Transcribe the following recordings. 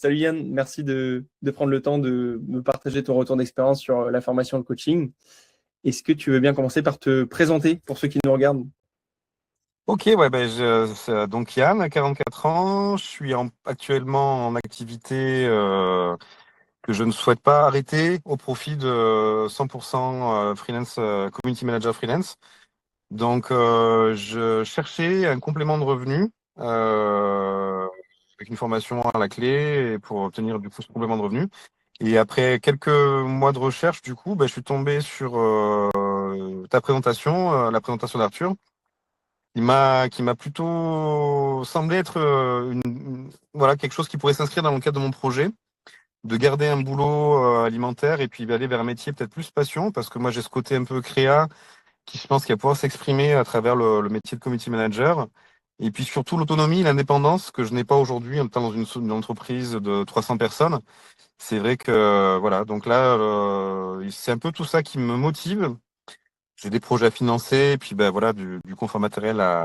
Salut Yann, merci de prendre le temps de me partager ton retour d'expérience sur la formation et le coaching. Est-ce que tu veux bien commencer par te présenter pour ceux qui nous regardent? Ok, ouais, c'est donc Yann, 44 ans, je suis actuellement en activité que je ne souhaite pas arrêter au profit de 100% freelance, community manager freelance. Donc, je cherchais un complément de revenu avec une formation à la clé et pour obtenir du coup ce complément de revenu. Et après quelques mois de recherche, du coup, je suis tombé sur ta présentation, la présentation d'Arthur qui m'a plutôt semblé être voilà, quelque chose qui pourrait s'inscrire dans le cadre de mon projet, de garder un boulot alimentaire et puis aller vers un métier peut-être plus passion, parce que moi j'ai ce côté un peu créa qui je pense qu'il va pouvoir s'exprimer à travers le métier de community manager. Et puis surtout l'autonomie, l'indépendance que je n'ai pas aujourd'hui en étant dans une entreprise de 300 personnes. C'est vrai que voilà, donc là, c'est un peu tout ça qui me motive. J'ai des projets à financer, et puis voilà, du confort matériel à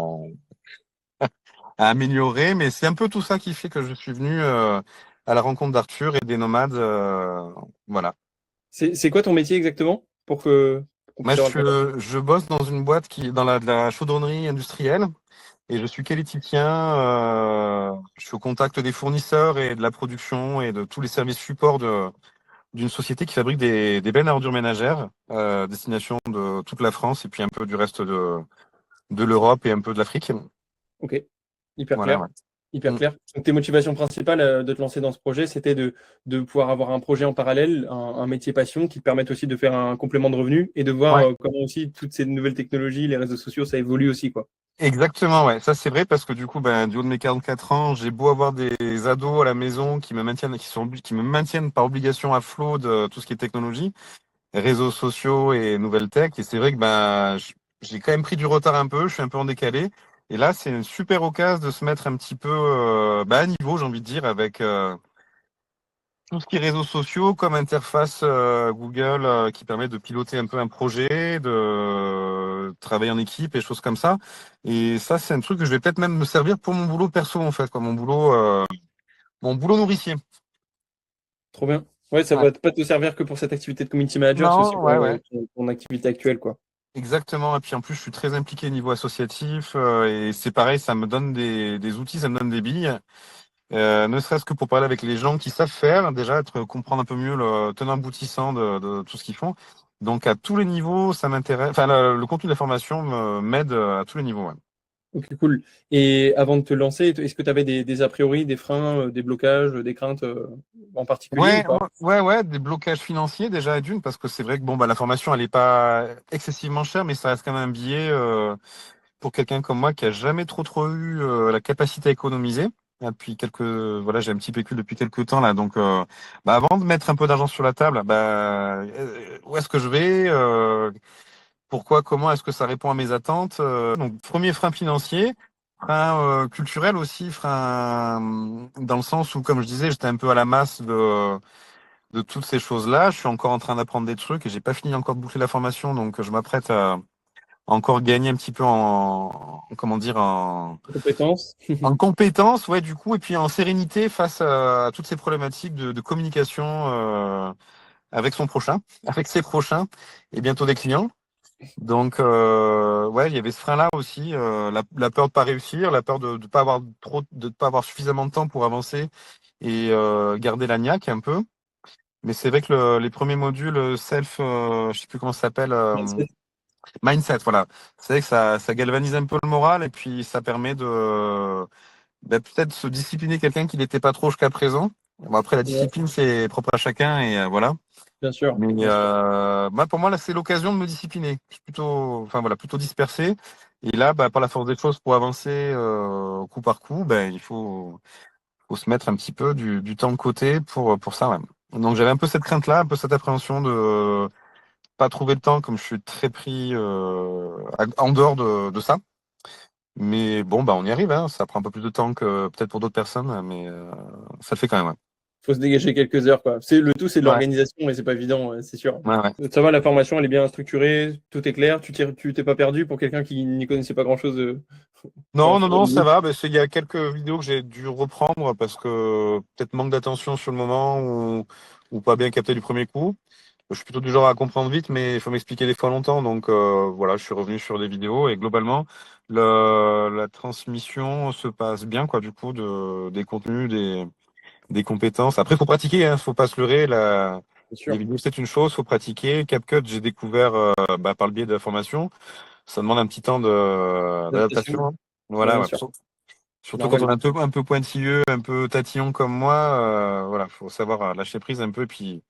améliorer, mais c'est un peu tout ça qui fait que je suis venu à la rencontre d'Arthur et des nomades. Voilà. C'est quoi ton métier exactement pour qu'on Moi, puisse avoir le contexte? je bosse dans une boîte qui est dans de la chaudronnerie industrielle et je suis qualiticien. Je suis au contact des fournisseurs et de la production et de tous les services supports d'une société qui fabrique des bennes à ordures ménagères, destination de toute la France et puis un peu du reste de l'Europe et un peu de l'Afrique. Ok, hyper Voilà, clair. ouais. Hyper Mm. clair. Donc, tes motivations principales de te lancer dans ce projet, c'était de pouvoir avoir un projet en parallèle, un métier passion qui te permette aussi de faire un complément de revenu et de voir Ouais. comment aussi toutes ces nouvelles technologies, les réseaux sociaux, ça évolue aussi, quoi. Exactement, ouais. Ça, c'est vrai parce que du coup, du haut de mes 44 ans, j'ai beau avoir des ados à la maison qui me maintiennent, qui me maintiennent par obligation à flot de tout ce qui est technologie, réseaux sociaux et nouvelles tech. Et c'est vrai que j'ai quand même pris du retard un peu, je suis un peu en décalé. Et là, c'est une super occasion de se mettre un petit peu à niveau, j'ai envie de dire, avec tout ce qui est réseaux sociaux comme interface Google qui permet de piloter un peu un projet, de travailler en équipe et choses comme ça. Et ça, c'est un truc que je vais peut-être même me servir pour mon boulot perso en fait, quoi, mon boulot nourricier. Trop bien. Ouais, ça Ouais. va pas te servir que pour cette activité de community manager, c'est aussi Non, ouais, pour ouais. ton activité actuelle, quoi. Exactement. Et puis en plus, je suis très impliqué au niveau associatif et c'est pareil, ça me donne des outils, ça me donne des billes. Ne serait-ce que pour parler avec les gens qui savent faire, déjà comprendre un peu mieux le tenant aboutissant de tout ce qu'ils font. Donc à tous les niveaux, ça m'intéresse. Enfin, le contenu de la formation m'aide à tous les niveaux. Ouais. Ok, cool. Et avant de te lancer, est-ce que tu avais des a priori, des freins, des blocages, des craintes en particulier ou Ouais, pas? ouais, des blocages financiers déjà d'une parce que c'est vrai que la formation elle est pas excessivement chère, mais ça reste quand même un billet pour quelqu'un comme moi qui a jamais trop eu la capacité à économiser. Depuis voilà, j'ai un petit pécule depuis quelques temps là, donc avant de mettre un peu d'argent sur la table, où est-ce que je vais, pourquoi, comment est-ce que ça répond à mes attentes. Donc premier frein financier, frein culturel aussi, frein dans le sens où, comme je disais, j'étais un peu à la masse de toutes ces choses-là. Je suis encore en train d'apprendre des trucs et j'ai pas fini encore de boucler la formation, donc je m'apprête à encore gagner un petit peu comment dire, Compétences? en compétences, ouais, du coup, et puis en sérénité face à toutes ces problématiques de communication avec son prochain, avec ses prochains et bientôt des clients. Donc, ouais, il y avait ce frein-là aussi, la peur de pas réussir, la peur de pas avoir de pas avoir suffisamment de temps pour avancer et garder la niaque un peu. Mais c'est vrai que les premiers modules self, je sais plus comment ça s'appelle, mindset, voilà. C'est vrai que ça galvanise un peu le moral et puis ça permet de peut-être se discipliner quelqu'un qui n'était pas trop jusqu'à présent. Bon, après, la Ouais, discipline, c'est propre à chacun et voilà. bien sûr, Mais bien sûr. pour moi, là, c'est l'occasion de me discipliner. Je suis plutôt, enfin voilà, plutôt dispersé. Et là, par la force des choses, pour avancer coup par coup, il faut se mettre un petit peu du temps de côté pour ça. Ouais. Donc j'avais un peu cette crainte-là, un peu cette appréhension de pas trouver le temps, comme je suis très pris en dehors de ça. Mais bon, on y arrive. Hein. Ça prend un peu plus de temps que peut-être pour d'autres personnes, mais ça le fait quand même. Ouais. Faut se dégager quelques heures, quoi. Le tout, c'est de Ouais, l'organisation, mais c'est pas évident, c'est sûr. ouais, ouais. Ça va, la formation, elle est bien structurée, tout est clair, tu t'es pas perdu pour quelqu'un qui n'y connaissait pas grand-chose Non, non, au non, ça début. va. Il y a quelques vidéos que j'ai dû reprendre parce que peut-être manque d'attention sur le moment ou pas bien capté du premier coup. Je suis plutôt du genre à comprendre vite, mais il faut m'expliquer des fois longtemps. Donc voilà, je suis revenu sur des vidéos et globalement, la transmission se passe bien, quoi, du coup, des contenus, des compétences. Après, il faut pratiquer, hein, faut pas se leurrer. Bien Les sûr, vidéos, c'est une chose, faut pratiquer. CapCut, j'ai découvert par le biais de la formation. Ça demande un petit temps l'adaptation, d'adaptation, hein. ouais, Voilà, bien ouais. sûr, c'est Surtout quand on normal. est un peu pointilleux, un peu tatillon comme moi, voilà, faut savoir lâcher prise un peu, puis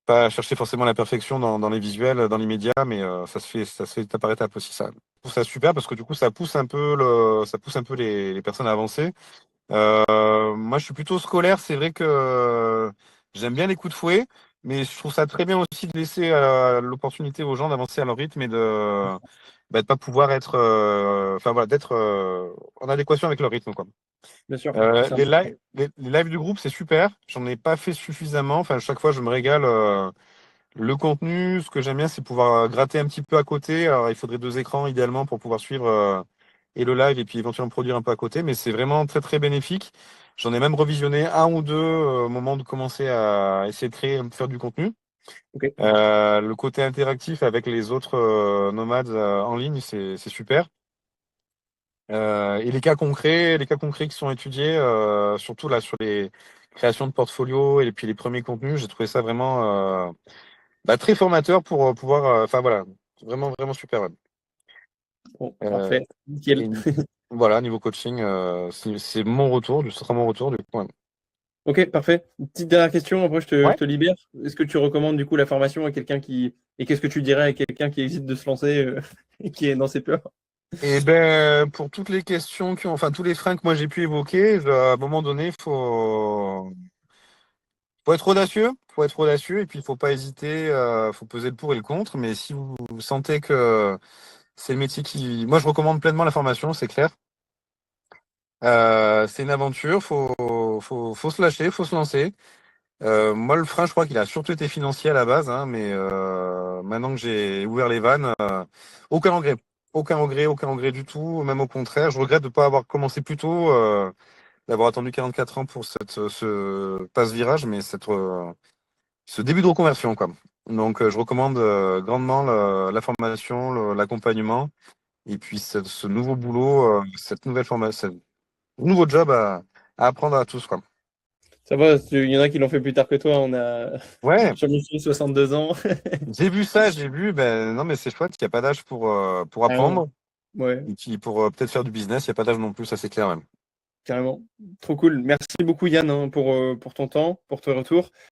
pas chercher forcément la perfection dans les visuels, dans l'immédiat, mais ça se fait étape par étape aussi ça. Je trouve ça super parce que du coup ça pousse un peu les personnes à avancer. Moi, je suis plutôt scolaire. C'est vrai que j'aime bien les coups de fouet, mais je trouve ça très bien aussi de laisser l'opportunité aux gens d'avancer à leur rythme et de pas pouvoir être, enfin voilà, d'être en adéquation avec leur rythme, quoi. Bien sûr, c'est important. Les lives du groupe, c'est super. J'en ai pas fait suffisamment. Enfin, chaque fois, je me régale. Le contenu, ce que j'aime bien, c'est pouvoir gratter un petit peu à côté. Alors, il faudrait 2 écrans idéalement pour pouvoir suivre et le live et puis éventuellement produire un peu à côté. Mais c'est vraiment très très bénéfique. J'en ai même revisionné un ou deux au moment de commencer à essayer de créer, faire du contenu. Ok, Le côté interactif avec les autres nomades en ligne, c'est super. Et les cas concrets qui sont étudiés, surtout là sur les créations de portfolio et puis les premiers contenus, j'ai trouvé ça vraiment très formateur pour pouvoir. Enfin voilà, vraiment, vraiment super. Ouais. bon, Euh, parfait, nickel. et voilà, niveau coaching, c'est mon retour, ce sera mon retour du coup. Ouais. Ok, parfait. Une petite dernière question, après je Ouais. te libère. Est-ce que tu recommandes du coup la formation à quelqu'un qui... Et qu'est-ce que tu dirais à quelqu'un qui hésite de se lancer et qui est dans ses peurs? Et ben pour toutes les questions enfin tous les freins que moi j'ai pu évoquer, à un moment donné, faut être audacieux, et puis il faut pas hésiter, faut peser le pour et le contre. Mais si vous sentez que c'est le métier moi je recommande pleinement la formation, c'est clair. C'est une aventure, faut se lâcher, faut se lancer. Moi, le frein, je crois qu'il a surtout été financier à la base, hein, mais maintenant que j'ai ouvert les vannes, aucun regret. Aucun regret du tout. Même au contraire, je regrette de ne pas avoir commencé plus tôt, d'avoir attendu 44 ans pour ce passe-virage, mais ce début de reconversion, quoi. Donc, je recommande grandement la formation, l'accompagnement, et puis ce nouveau boulot, cette nouvelle formation, ce nouveau job à apprendre à tous, quoi. Ça va, il y en a qui l'ont fait plus tard que toi, on a Ouais, sur Michel 62 ans. j'ai vu ça, non, mais c'est chouette, il n'y a pas d'âge pour Carrément, apprendre. ouais, Et puis pour peut-être faire du business, il n'y a pas d'âge non plus, ça c'est clair. Ouais. carrément. Trop cool. Merci beaucoup Yann hein, pour ton temps, pour ton retour.